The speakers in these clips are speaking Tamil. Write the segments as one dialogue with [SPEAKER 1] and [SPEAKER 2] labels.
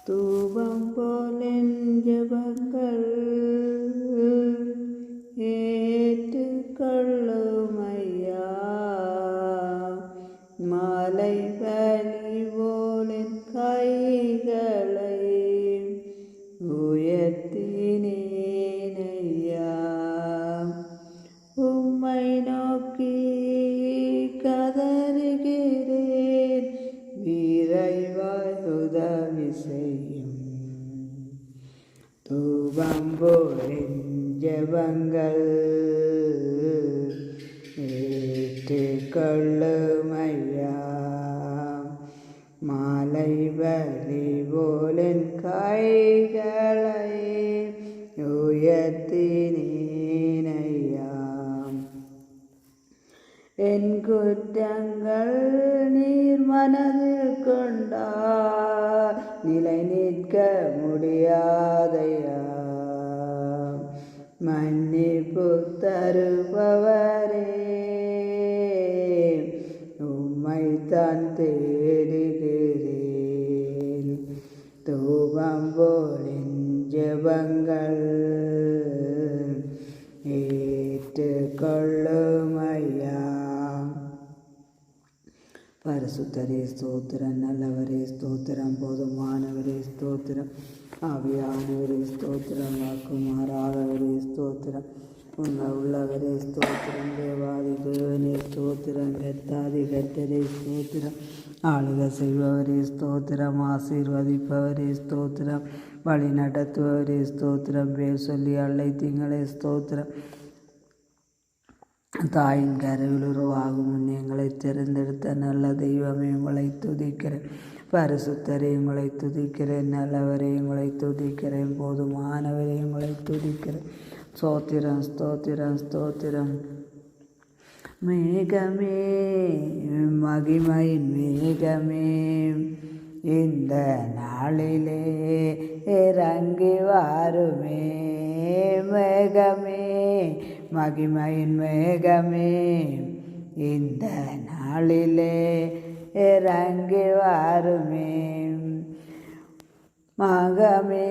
[SPEAKER 1] தூபம் போலென் ஜெபங்கள் ஏற்றுக்கொள்ளுமையா. மாலை பலி போலென் கைகளை உயர்த்தினேனையா. உம்மை நோக்கி கதறுகிறேன், விரைவாய் உதவி செய்யும். தூபம் போலென் ஜெபங்கள் ஏற்றுக்கொள்ளுமையா. மாலை பலி போலென் கைகளை உயர்த்தினேனையா. என் குற்றங்கள் நீர் மனதில் கொண்டார், நிலை நிற்க முடியாதையா. மன்னிப்பு தருபவரே, உம்மைத்தான் தேடுகிறேன். தூபம் போலென் ஜெபங்கள் ஏற்றுக்கொள்ளுமையா. பரிசுத்தரே ஸ்தோத்திரம், நல்லவரே ஸ்தோத்திரம், போதுமானவரே ஸ்தோத்திரம், ஆவியானவரே ஸ்தோத்திரம், வாக்கு மாறாதவரே ஸ்தோத்திரம், உண்மை உள்ளவரே ஸ்தோத்திரம், தேவாதி தேவனே ஸ்தோத்திரம், கர்த்தாதி கர்த்தரே ஸ்தோத்திரம், ஆளுக செய்பவரே ஸ்தோத்திரம், ஆசீர்வதிப்பவரே ஸ்தோத்திரம், வழி நடத்துபவரே ஸ்தோத்திரம், பேர் சொல்லி அழைத்தீங்களே ஸ்தோத்திரம். தாயின் கருவில் உருவாகும் முன் எங்களை தெரிந்தெடுத்த நல்ல தெய்வமே உங்களை துதிக்கிறேன். பரிசுத்தரே உங்களை துதிக்கிறேன், நல்லவரே உங்களை துதிக்கிறேன், போதுமானவரே உங்களை துதிக்கிறேன். ஸ்தோத்திரம் ஸ்தோத்திரம் ஸ்தோத்திரம். மேகமே மகிமையின் மேகமே, இந்த நாளிலே இறங்கி வாருமே. மேகமே மகிமையின் மேகமே, இந்த நாளிலே இறங்கி வாருமே. மகமே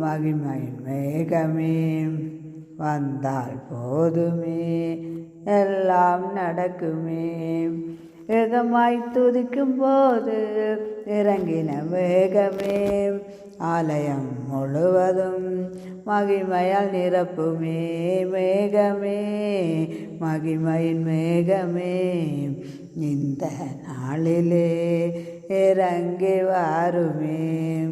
[SPEAKER 1] மகிமையின் மேகமே, வந்தால் போதுமே எல்லாம் நடக்குமே. ஏகமாய் துதிக்கும் போது இறங்கின மேகமே, ஆலயம் முழுவதும் மகிமையால் நிரப்புமே. மேகமே மகிமையின் மேகமே, இந்த நாளிலே இறங்கி வாருமே.